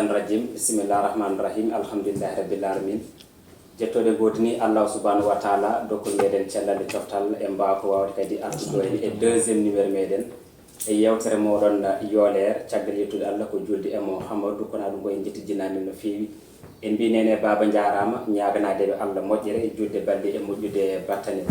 shaitanir rajim. Bismillahirrahmanirrahim. Alhamdulillahi rabbil alamin. Jettode godini Allah subhanahu wa ta'ala dokol meden cellal cioftal e mbako wawde kadi artudo e deuxième numéro meden e yewtere modon yoler caggal yettude Allah ko juldi e Muhammadu kono dum boy jetti jinami no fewi en bi nene baba jaarama ñaganade be Allah mojjere e julde balde e mojjude battane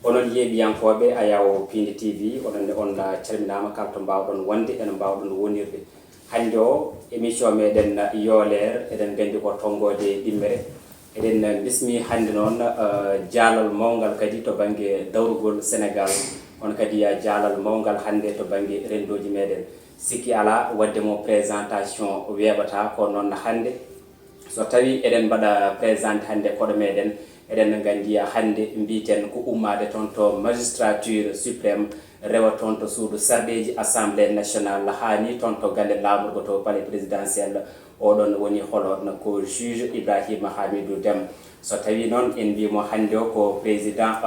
onon yebi yankobe ayaw Piindi TV onon on calminama kalto mbawdon wonde en mbawdon wonirde hande o émission meden yoler eden gandi ko tongode dimmere eden bismi hande non jaalal mawngal kadi to bangi dawrugol Sénégal on kadi ya jaalal mawngal hande to bangi rendoji meden sikki ala wadde mo présentation webata ko non hande so tawi eden bada présente hande ko do meden eden gandiya hande mbiten ko ummade ton to magistrature suprême rewa ton to suudu sardeji assemblée nationale hani ton to gande lamurgo to palais présidentiel odon woni holorno ko juge IBRAHIMA HAMIDOU DEME so tawi non en bimo hande ko président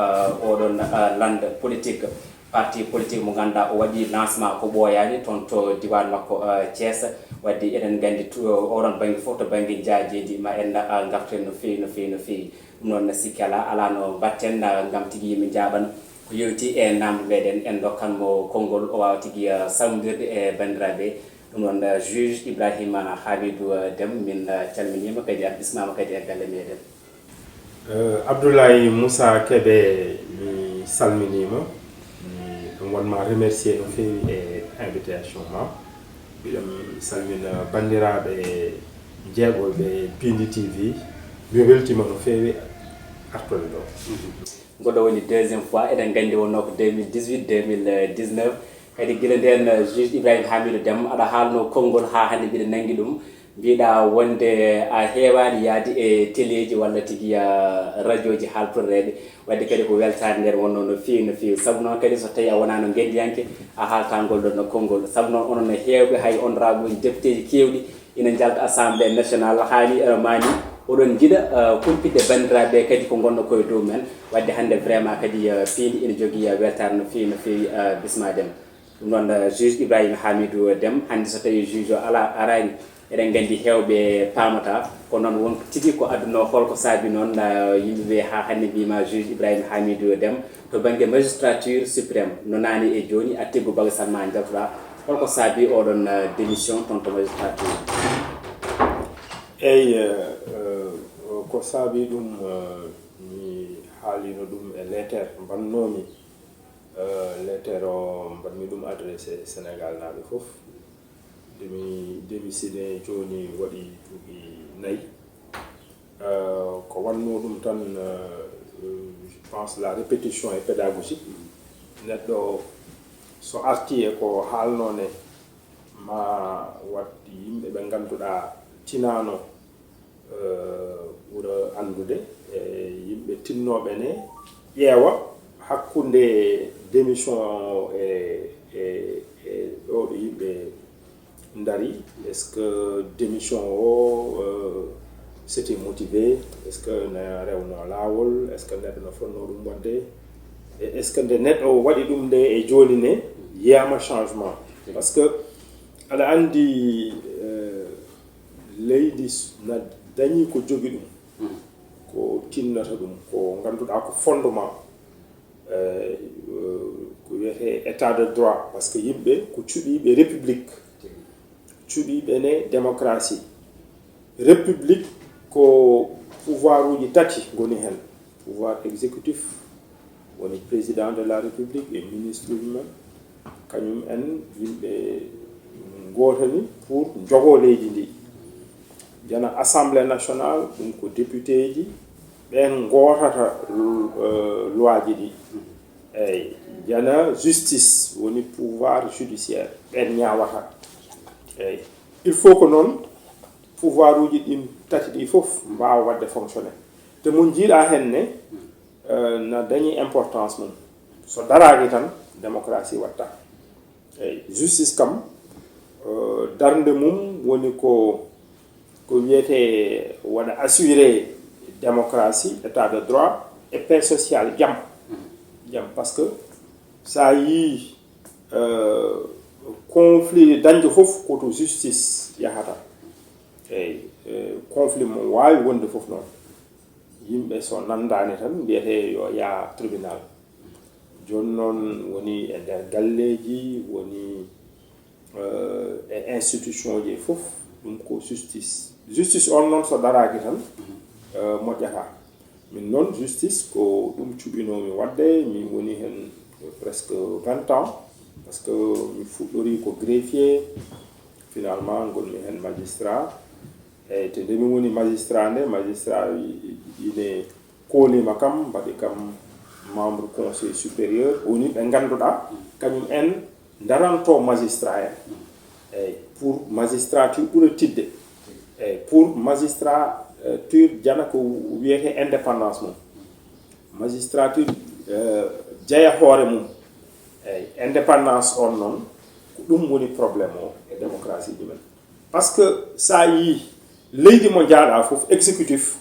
odon land politique parti politique mo ganda o wadi lancement ko boyani ton to diwan makko Thiès waddi eden gandi oron bangi foto bangi jaajeji ma en ngaften no fi non sikala ala no batten ngam tigi mi jaban ko yewti e namde meden en dokkan mo kongol o wawtigi samdirde e bandirabe dum non juge IBRAHIMA HAMIDOU DEME min calminima kadi bismama kadi e galle meden Abdoulaye Moussa Kébé mi salminima dum wonma remercier no fewi e invitation ma biɗam salmina bandiraɓe jeeɓoɓe Piindi TV mi weltima no fewi artode ɗo goɗɗo woni deuxième fois eɗen gandi wonno ko 2018 2019 kadi guila nden juge IBRAHIMA HAMIDOU DEME aɗa haalno konngol ha hande mbiɗa nangi ɗum mbiɗa wonde a heewani yaadi e téléji walla tigi radio ji haaltorreɓe wadde kadi ko weltade nder wonno no fewi saabu noon kadi so tawi a wona no gendiyanke a haaltangol ɗon no konngol saabu noon onon no heewɓe hay honorable député ji kewɗi ina jalta assemblée nationale hani mani oɗon jiiɗa kumpidde bandiraɓe kadi ko gonno koye dow men wadde hande vraiment kadi Piindi ina jogui weltare no fewi bismadema ɗum noon juge IBRAHIMA HAMIDOU DEME hande so tawi juge o ala arani eɗen gandi hewɓe pamata ko noon won tigi ko adduno holko saabi noon yimɓeɓe ha hande mbima juge IBRAHIMA HAMIDOU DEME to banggue magistrature suprême no nani e joni a tiggo bagasal ma jaltuɗa holko saabi oɗon démission ton to magistrature eyyi ko saabi ɗum mi haalino ɗum e lettere mbannomi lettere o mbanmi ɗum adressé Sénégal naaɓe fof demi démissionné joni waɗi duuɓi 4 ko wanno ɗum tan je pense la répétition est pédagogique neɗɗo so arti e ko haalnone ma waddi yimɓe ɓe ngannduɗa tinano ɓura andude e yimɓe tinnoɓe ne ƴeewa hakkunde démission e ɗo ɗo yimɓe ndari est ce que démission o c'était motivé est ce que ne rewno laawol est ce que neɗɗo no fonno ɗum wadde est ce que nde neɗɗo waɗi ɗum nde e joni ne yiyama changement parce que aɗa andi leydi na dañi ko jogi ɗum ko tinnata ɗum ko ngannduɗa ko fondement ko wiyete état de droit par ce que yimɓe ko cuɓiɓe république cuɓiɓe ne démocratie république ko pouvoir uji tati goni hen pouvoir exécutif woni président de la république et ministre uji men kañum en yimɓe gotani pour jogo leydi ndi jana assemblée nationale ɗum ko député ji ɓen gotata loi ji ɗi eyyi jana justice woni pouvoir judiciaire ɓen ñawata eyyi il faut que noon pouvoir uji ɗin tati ɗi fof mbawa wadde fonctionner te mo jiiɗa hen ne na dañi importance mum so daraki tan démocratie watta eyyi justice kam darde mum woni ko wiyete waɗa assurer démocratie état de droit et paix sociale jam parce que sa yi conflit dañde fof koto justice yahata conflit mo wawi wonde fof noon yimɓe so nandani tan mbiyete yo yaa tribunal joni noon woni e nder galleji woni e institution ji fof ɗum ko justice on noon so daraki tan moƴƴata min noon justice ko ɗum cuɓinomi wadde min woni hen presque 20 ans parce que mi fuɗɗori ko greffier finalement gonmi hen magistrat e te nde min woni magistrat ine koolima kam mbaɗi kam membre conseil supérieur woni ɓe ganduɗa kañum en daranto magistrat en pour magistrature ɓuura tidde pour magistrature jana ko wiyete indépendance mum magistrature jeeya hoore mum indépendance on noon ko ɗum woni probléme o e démocratie ji men par ce que sa yi leydi mo jaaɗa fof exécutif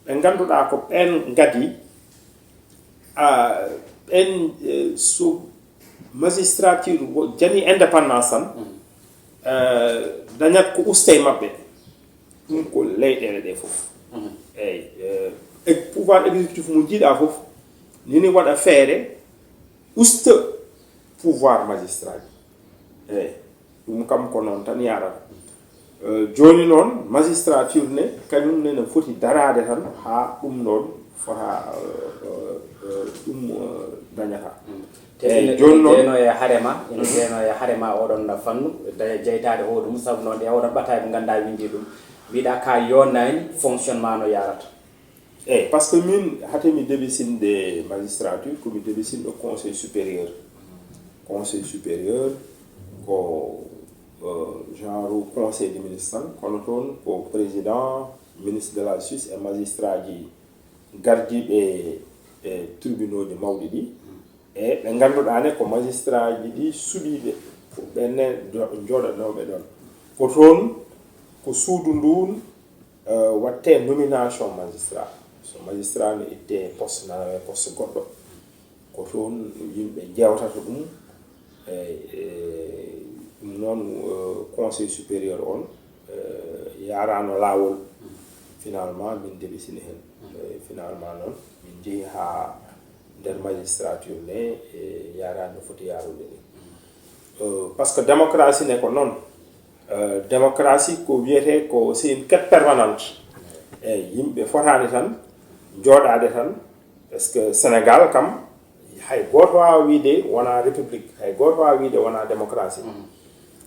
ɓe ganduɗa ko ɓen gadi ɓen so magistrature jani indépendance tan dañat ko ustey maɓɓe ɗum ko leyɗele ɗe fof pouvoir exécutif mo jiiɗa fof nini waɗa feere usta pouvoir magistrat ji ɗum kam ko noon tan yarata joni noon magistrature ne kañum ne no foti darade tan ha ɗum ɗon fota ɗum dañata joni noon eno e harema ene jeeno e harema oɗon fannu jeytade hoɗum saabu noon ɗe oɗon ɓataɓe ɓe ganda windi ɗum mbiɗa ka yonnani fonctionnement no yarata par ce que min hate mi débisinde magistrature komi débisinde conseil supérieur ko genre conseil des ministres kono toon ko président ministre de la justice et magistrat ji gardiɓe e tribunaux ji mawɗi ɗi e ɓe ganduɗane ko magistrat ji ɗi suuɓiɓe ko ɓenne jooɗanoɓe ɗon ko toon ko suudu ndun watte nomination magistrat so magistrat ne itte poste nanawe poste goɗɗo ko toon yimɓe jewtata ɗum ɗum noon conseil supérieur on yarano lawol finalement min débisini hen finalement noon min jeehi ha nder magistrature ne yarani no foti yarude ni par ce que démocratie ne ko noon démocratie ko wiyete ko c'est une quête permanente yimɓe fotani tan jooɗade tan parce que Sénégal kam hay goto wawa wiide wona république hay goto wawa wiide wona démocratie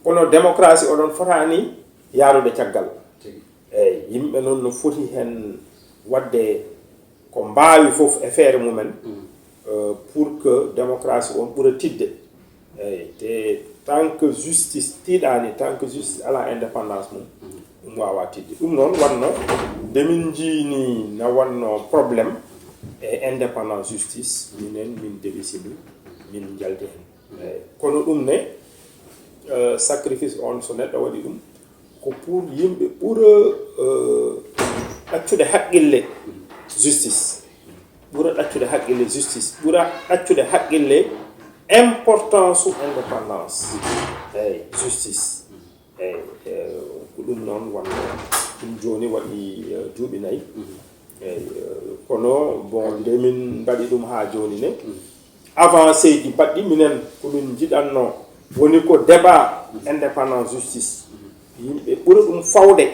kono démocratie oɗon fotani yarude caggal yimɓe noon no foti hen wadde ko mbawi foof e feere mumen pour que démocratie on ɓuura tidde te tant que justice tiiɗani tant que justice ala indépendance mum ɗum wawa tidde ɗum noon wanno nde min jiini na wanno probléme e indépendance justice minen min débisini min jalti hen kono ɗum ne sacrifice on so neɗɗo waɗi ɗum ko pour yimɓe ɓuura ɗaccude haqqille justice ɓuura ɗaccude haqqille justice ɓuura ɗaccude haqqille importance u indépendance justice ko ɗum noon wanno ɗum joni waɗi duuɓi 4 kono bon nde min mbaɗi ɗum ha joni ne avancé ji baɗɗi minen komin jiɗanno woni ko débat indépendance justice yimɓe ɓuura ɗum fawde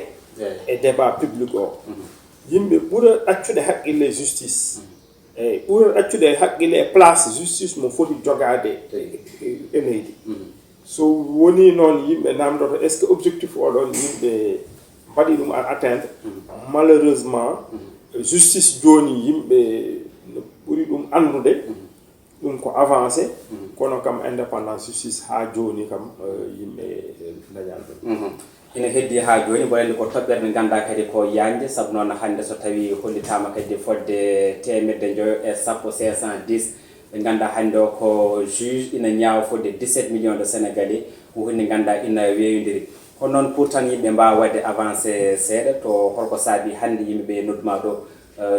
e débat public o yimɓe ɓuura ɗaccude haqqille justice ɓuura ɗaccude haqqille e place justice mo foti jogade e leydi so woni noon yimɓe namdoto est ce que objectif oɗon yimɓe mbaɗi ɗum atteindre malheureusement justice joni yimɓe ɓuuri ɗum andude ɗum ko avancé kono kam indépendance justice ha joni kam yimɓe dañan ɗum ina heddi ha joni wonande ko toɓɓere nde ganda kadi ko yande saabu noon hande so tawi hollitama kadi fodde temedde joyo e sappo 510 ɓe ganda hande o ko juge ina ñaawa fodde 17 millions de sénégalais ko hunde ganda ina weewidiri kono noon pour tan yimɓe mbawa wadde avancé seeɗa to holko saabi hande yimɓeɓe nodduma ɗo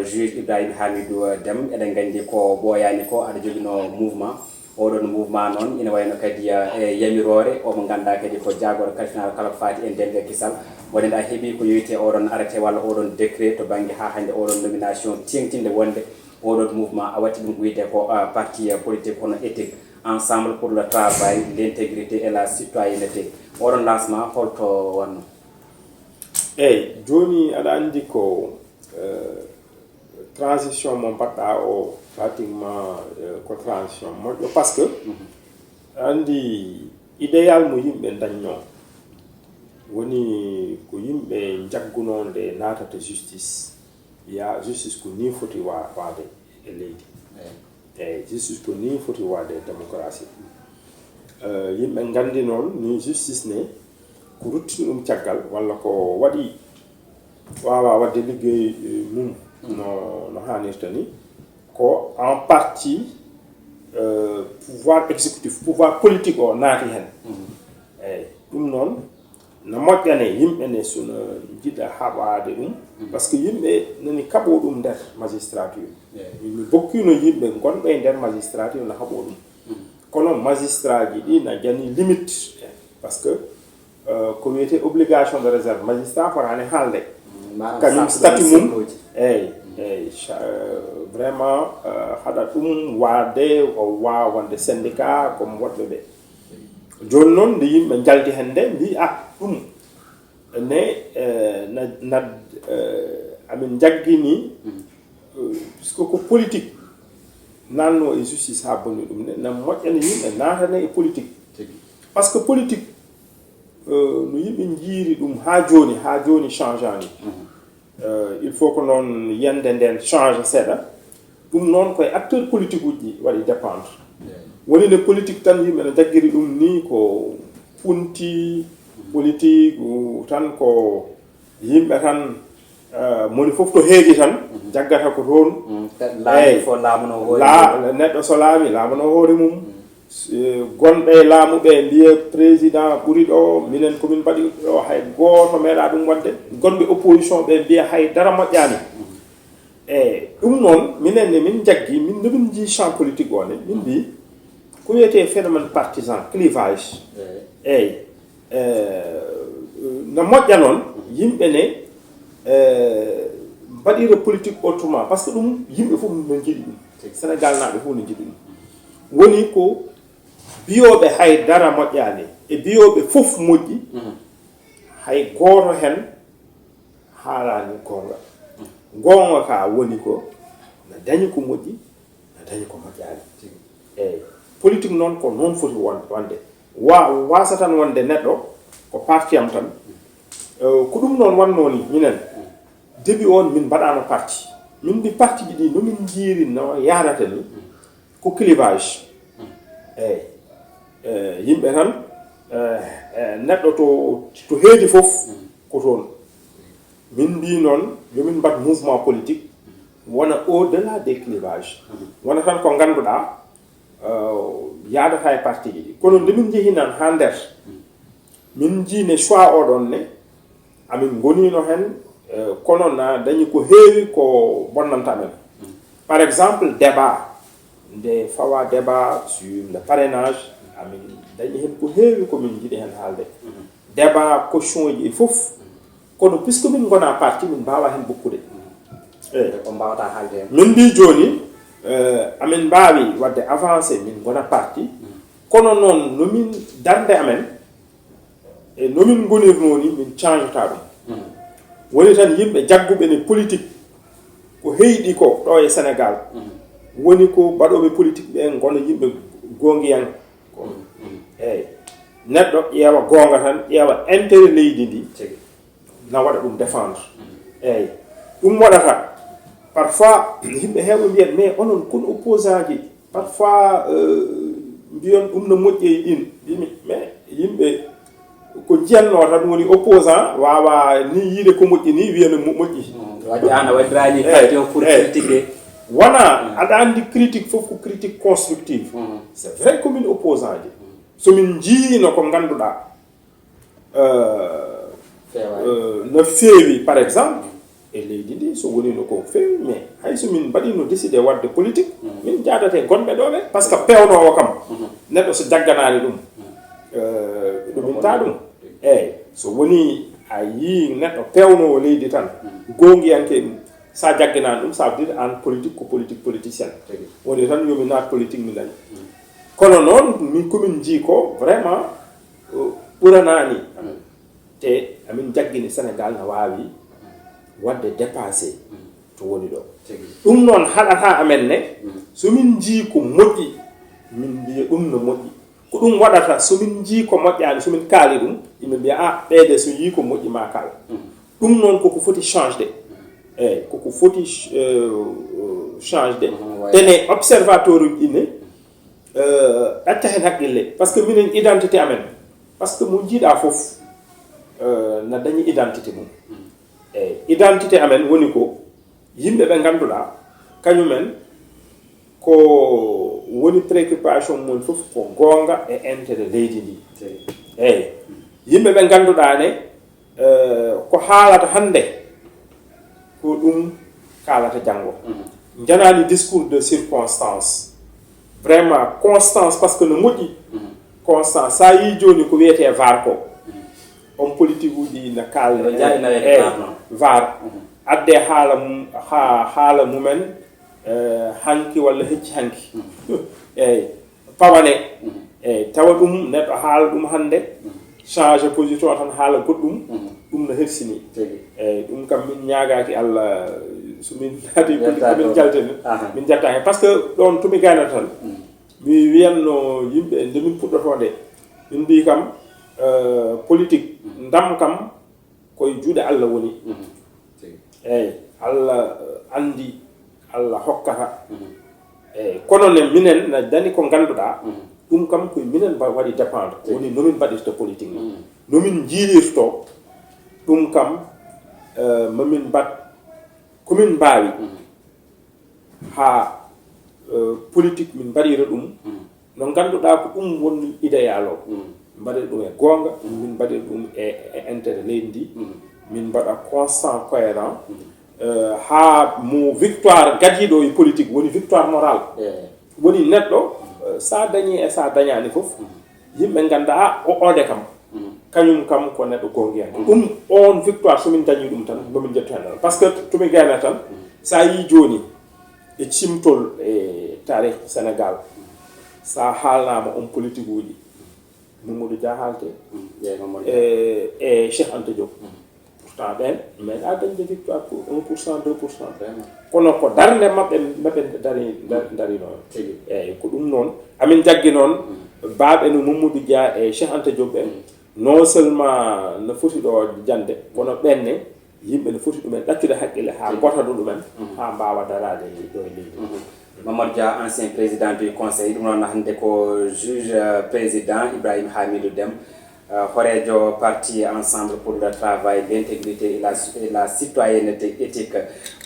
juge Ibrahima Hamidou Deme eɗen gandi ko ɓooyani ko aɗa jogino mouvement oɗon mouvement noon ina wayno kadi e yamirore omo ganda kadi ko jagoro kalfinal kala ko fati e ndemɗe kisal woni da hebi ko yoyte oɗon arrêté walla oɗon décret to banggue ha hande oɗon nomination tengtinde wonde oɗon mouvement a watti ɗum wiyete ko parti politique hono éthique ensemble pour le travail l'intégrité et la citoyenneté oɗon lancement holto wanno eyyi joni aɗa andi ko transition mo mbaɗɗa o pratiquement ko transition moƴƴo par ce que andi idéal mo yimɓe dañño woni ko yimɓe jaggunonde natata justice ya justice ko ni foti wade e leydi eyyi justice ko ni foti wade e démocratie yimɓe gandi noon ni justice ne ko ruttini ɗum caggal walla ko waɗi wawa wadde liggey mum no hanirta ni ko en partie pouvoir exécutif pouvoir politique o naati hen eyyi ɗum noon no moƴƴane yimɓe ne suna jiɗa haɓade ɗum par ce que yimɓe nani kaɓo ɗum nder magistrature mi bokkino yimɓe gonɓe e nder magistrature no haɓo ɗum kono magistrat ji ɗi na jani limite par ce que ko wiyete obligation de réserve magistrat forani haalde kañum statut mum eyyi eyyi vraiment haɗa ɗum waade o wawa wonde syndicat comme woɗɓe ɓe joni noon nde yimɓe jalti hen nde mbi ɗum ne amin jaggini puisque ko politique nanno e justice ha bonni ɗum ne na moƴƴani yimɓe natane e politique par ce que politique no yimɓe jiiri ɗum ha joni change ani il faut que noon yende nden change seeɗa ɗum noon koye acteur politique uji waɗi dépendre woni ne politique tan yimɓe ne jaggiri ɗum ni ko punti politique tan ko yimɓe tan moni fof to heedi tan jaggata ko toon neɗɗo so laami laamano hoore mum gonɓe laamuɓe mbiye président ɓuri ɗo minen komin mbaɗi ɗo hay gooto meeɗa ɗum wadde gonɓe opposition ɓe mbiya hay dara moƴƴani eyyi ɗum noon minenne min jaggi min nomin jii champ politique o ne min mbi ko wiyete phénomène partisan clivage eyyi no moƴƴa noon yimɓe ne mbaɗira politique autrement par ce que ɗum yimɓe fof no jiiɗi ɗum sénégal naɓe fof no jiiɗi ɗum woni ko biyoɓe hay dara moƴƴani e biyoɓe fof moƴƴi hay gooto hen haalani gonga gonga ka woni ko no dañi ko moƴƴi no dañi ko moƴƴani eyyi politique noon ko noon foti wonde wasa tan wonde neɗɗo ko parti am tan ko ɗum noon wannoni minen début on min mbaɗano parti min mbi parti ji ɗi nomin jiiri no yarata ni ko clivage eyyi yimɓe tan neɗɗo to heedi fof ko toon min mbi noon yomin mbat mouvement politique wona au delà des clivages wona tan ko ganduɗa yadata e parti ji ɗi kono nde min jeehi nan ha nder min jiine choix oɗon ne amin gonino hen kono na dañi ko heewi ko bonnanta men par exemple débat nde fawa débat sur le parrainage amin dañi hen ko heewi komin jiiɗi hen haalde débat caution ji fof kono puisque min gona parti min mbawa hen bokkude eyyi ko mbawata haalde hen min mbi joni amin mbawi wadde avancé min gona parti kono noon nomin darde amen e nomin gonirno ni min changeta ɗum woni tan yimɓe jagguɓe ne politique ko heyɗi ko ɗo e sénégal woni ko mbaɗoɓe politique ɓe gono yimɓe gongiyan eyyi neɗɗo ƴeewa gonga tan ƴeewa intérêt leydi ndi na waɗa ɗum défendre eyyi ɗum waɗata parfois yimɓe heeɓe mbiyat mais onon kono opposant ji parfois mbiyon ɗum no moƴƴi e ɗin mbimi mais yimɓe ko jiyanno tan woni opposant wawa ni yiide ko moƴƴi ni wiya no moƴƴi wadde an a waɗirani kadi pour critique wona aɗa andi critique fof ko critique constructive c'est vrai que min opposant ji somin jiino ko ganduɗa no feewi par exemple e leydi ndi so woni no ko feewi mais hay so min mbaɗino décidé wadde politique min jaadate gonɓe ɗo ɓe par ce que pewnowo kam neɗɗo so jagganani ɗum ɗuminta ɗum eyyi so woni a yii neɗɗo pewnowo leydi tan gongiyanke ɗum sa jagginani ɗum ça veut dire an politique ko politicien woni tan yomi naat politique mi dañi kono noon min komin jii ko vraiment ɓuranani te amin jaggini sénégal na wawi wadde dépassé to woni ɗo ɗum noon haɗata amen ne somin jii ko moƴƴi min mbiya ɗum no moƴƴi ko ɗum waɗata somin jii ko moƴƴani somin kaali ɗum yimɓe mbiya a ɓeede so yii ko moƴƴi ma kala ɗum noon koko foti change de eyyi koko foti change de tene observateur uji ɗine ɗacca hen haqqille par ce que minen identité amen par ce que mo jiiɗa foof na dañi identité mum eyyi identité amen woni ko yimɓe ɓe ngannduɗa kañumen ko woni préoccupation mum fof ko goonga e intérêt leydi ndi eyyi yimɓe ɓe ngannduɗa ne ko haalata hannde ko ɗum kaalata janngo janani discours de circonstance vraiment constance par ce que no moƴƴi constance sa yi joni ko wiyete var ko on politique uji na kalde var adde haala mumen hanki walla hecci hanki eyyi pawane eyyi tawa ɗum neɗɗo haala ɗum hannde change position tan haala goɗɗum ɗum no hersini eyyi ɗum kam min ñaagaki Allah somin naati politique min jalteni min jatta hen par ce que ɗon tomi gaynata tan mi wiyanno yimɓe nde min puɗɗotode min mbi kam politique ndam kam koye juuɗe Allah woni eyyi Allah andi Allah hokkata eyyi kono ne minen na dani ko ngannduɗa ɗum kam koye minen waɗi dépendre woni nomin mbaɗirta politique ni nomin jiilirto ɗum kam mamin mbat komin mbawi ha politique min mbaɗira ɗum no ngannduɗa ko ɗum woni idéal o mbaɗira ɗum e goonga min mbaɗira ɗum e intérêt leydi ndi min mbaɗa constant cohérent ha mo victoire gadiɗo e politique woni victoire morale woni neɗɗo sa dañi e sa dañani fof yimɓe ganda a ode kam kañum kam ko neɗɗo gongiyanke ɗum on victoire somin dañi ɗum tan momin jetto hen par ce que tomi gayna tan sa yi joni e cimtol e tarih Sénégal sa haalnama on politique uji Mamadou Dia haalte e Cheikh Anta Diop pourtant ɓen mais a dañde victoire pour 1% 2% kono ko darde maɓɓe darinoon eyyi ko ɗum noon amin jaggi noon baaɓe no Mamadou Dia e Cheikh Anta Diop ɓen non seulement no foti ɗo jande kono ɓenne yimɓe no foti ɗumen ɗaccude haqqille ha gotano ɗumen ha mbawa darade ɗo e leydi Mamadou Dia ancien président du conseil ɗum noon hannde ko juge président Ibrahima Hamidou Deme horejo parti ensemble pour le travail l'intégrité et la citoyenneté éthique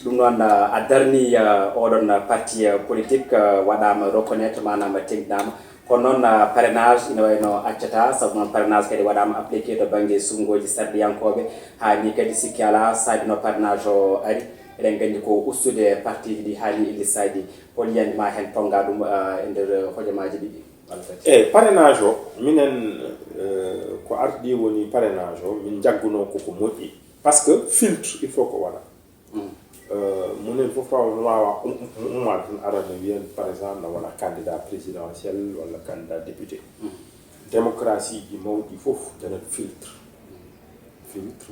ɗum noon a darni oɗon parti politique waɗama reconnaître manam tegnama kono noon parrainage ina wayno accata sabu noon parrainage kadi waɗama appliqué to banggue sungoji sarɗiyankoɓe ni kadi sikki ala saabino parrainage o ari eɗen gandi ko ustude parti ji ɗi haali lissaji hol yiyandema hen tonga ɗum e nder hojomaji ɗiɗi eyyi parrainage o minen ko ardi woni parrainage o min jagguno koko moƴƴi par ce que filtre il faut ko waɗa munen fof wawa ummade tan arana wiyen par exemple no wona candidat présidentiel walla candidat député démocratie ji mawɗi fof janet filtre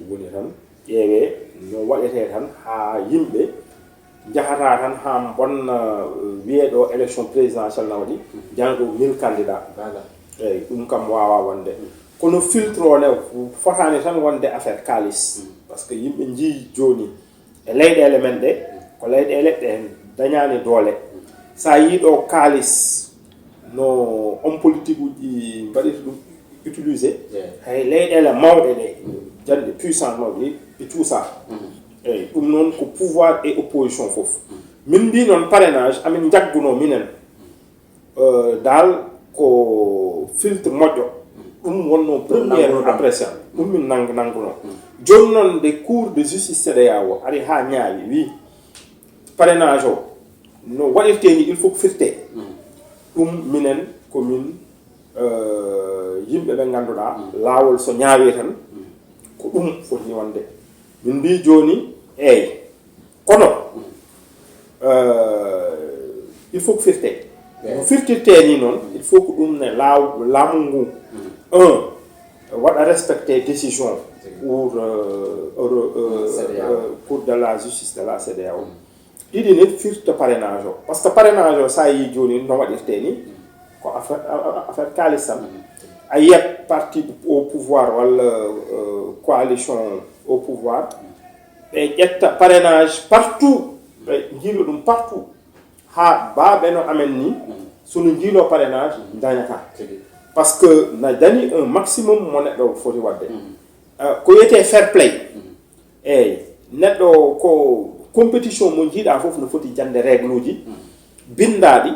woni tan ƴeewe no waɗete tan ha yimɓe jahata tan ha bonna wiyeɗo élection présidentielle na waɗi jangɗo 1000 candidat eyyi ɗum kam wawa wonde kono filtre o ne fotani tan wonde affaire kalis par ce que yimɓe jii joni e leyɗele men ɗe ko leyɗele ɗe dañani doole sa yiiɗo kalis no homme politique uji mbaɗita ɗum utilisé hay leyɗele mawɗe ɗe jande puissance mawɗe ɓe cuusa eyyi ɗum noon ko pouvoir et opposition fof min mbi noon parrainage amin jagguno minen dal ko filtre moƴƴo ɗum wonno première impression ɗum min nanguno joni noon des cours de justice CEDEAO ari ha ñaawi wi parrainage o no waɗirte ni il faut ko firte ɗum minen komin yimɓe ɓe ngannduɗaa laawol so ñaawi tan ko ɗum foti wonde min mbi joni eyi kono il faut ko firte no firtirte ni noon il faut ko ɗum ne laamu ngu waɗa respecté décision cour de la justice de la CEDEAO ɗiɗi ne firta parrainage o par ce que parrainage o sa yi joni no waɗirte ni ko affaire kalis tan a yiyat parti au pouvoir walla coalition au pouvoir ɓe ƴetta parrainage partout ɓe jiilo ɗum partout ha baaɓe no amen ni sono jiilo parrainage dañata par ce que na dañi un maximum mo neɗɗo foti wadde ko wiyete fair play eyyi neɗɗo ko compétition mo jiiɗa fof no foti jande règle uji bindaɗi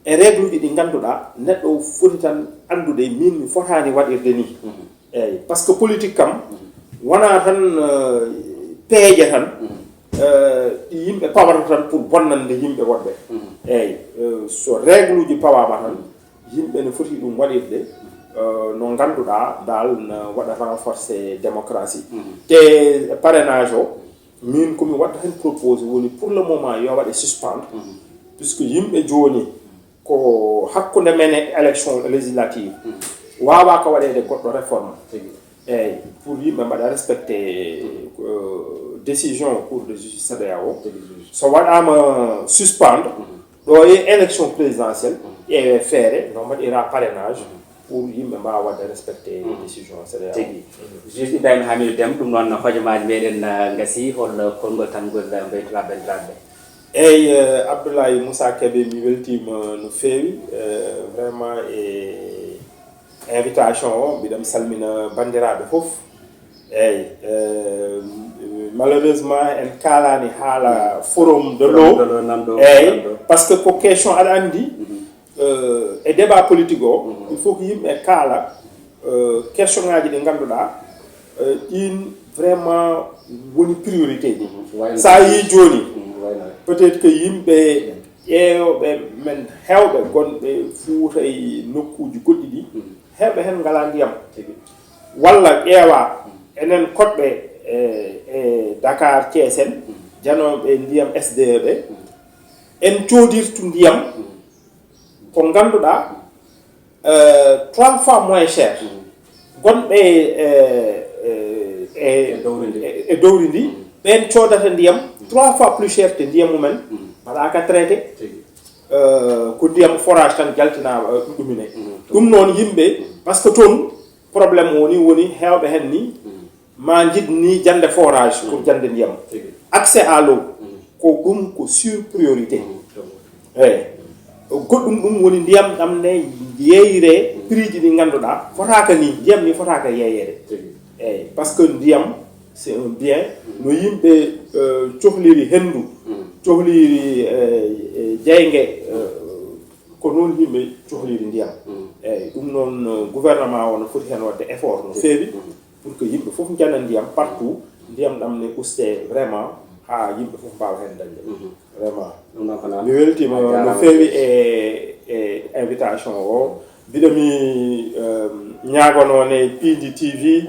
e règle uji ɗi ganduɗa neɗɗo foti tan andude min mi fotani waɗirde ni eyyi par ce que politique kam wona tan peeje tan yimɓe pawata tan pour bonnande yimɓe woɗɓe eyyi so règle uji pawama tan yimɓe ne foti ɗum waɗirde no ganduɗa dal no waɗa renforcer démocratie te parrainage o min komi waɗa hen propose woni pour le moment yo waɗe suspendre puisque yimɓe joni ko hakkude men e élection législative wawa ko waɗede goɗɗo réforme eyyi pour yimɓe mbaɗa respecté décision cour de justice CEDEAO so waɗama suspendre ɗo e élection présidentielle ƴeewe feere no mbaɗira parrainage pour yimɓe mbawa wadde respecté décision CEDEAO tigi juge Ibrahima Hamidou Déme ɗum noon hojomaji meɗen gasi hol konngol tan ngol mbeytoɗa bandiraɓe eyyi Abdoulaye Moussa Kébé mi weltima no feewi vraiment e invitation o mbiɗam salmina bandiraɓe fof eyyi malheureusement en kalani haala forum de l'eau eyyi par ce que ko question aɗa andi e débat politique o il faut que yimɓe kaala question ngaji ɗi ganduɗa ɗin vraiment woni priorité ji sa yi joni peut être que yimɓe ƴeewoɓe men hewɓe gonɓe Fuuta e nokkuji goɗɗi ɗi hewɓe hen ngala ndiyam walla ƴeewa enen koɗɓe e Dakar Thiés en janoɓe ndiyam SDE ɓe en codirtu ndiyam ko ganduɗa 3 fois moins cher gonɓe e dowri ndi ɓen codata ndiyam 3 fois plus cher te ndiyam mumen mbaɗaka traité ko ndiyam forage tan jaltina ɗumine ɗum noon yimɓe par ce que toon probléme woni hewɓe hen ni ma jidni jande forage pour jande ndiyam accès à l'eau ko ɗum ko sur priorité eyyi goɗɗum ɗum woni ndiyam ɗam ne yeeyre prix ji ɗi ganduɗa fotaka ni ndiyam ni fotaka yeeyede eyyi par ce que ndiyam c'est un bien no yimɓe cohliri hendu cohliri jeygue ko noon yimɓe cohliri ndiyam eyyi ɗum noon gouvernement o no foti hen wadde effort no feewi pour que yimɓe fof jana ndiyam partout ndiyam ɗam ne uste vraiment ha yimɓe fof mbawa hen dañde vraiment mi weltima no feewi e invitation o mbiɗomi ñagonone Piindi TV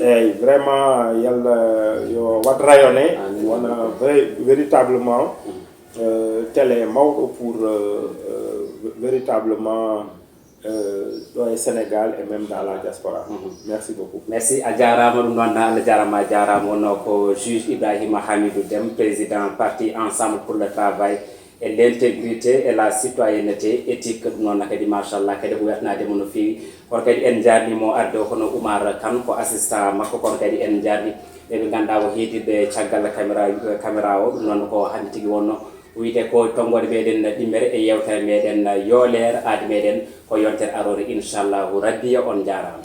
eyyi vraiment yalla yo wat rayonné wona véritablement télé mawɗo pour véritablement ɗo e Sénégal et même dans la diaspora merci beaucoup merci a jarama ɗum noon Allah jarama a jarama wonno ko juge Ibrahima Hamidou Déme président parti ensemble pour le travail et l'intégrité et la citoyenneté éthique ɗum noon kadi machallah kadi ko wiyatnademo no fewi kono kadi en jarnimo arde hono Oumar Kane ko assistant makko kono kadi en jarni ɓeɓe ganduɗa ko heediɓe caggal caméra o ɗum noon ko hande tigui wonno wiyete ko tonggode meɗen ɗimmere e yewtere meɗen yo leer aade meɗen ko yontere arore inchallahu rabbi on jarama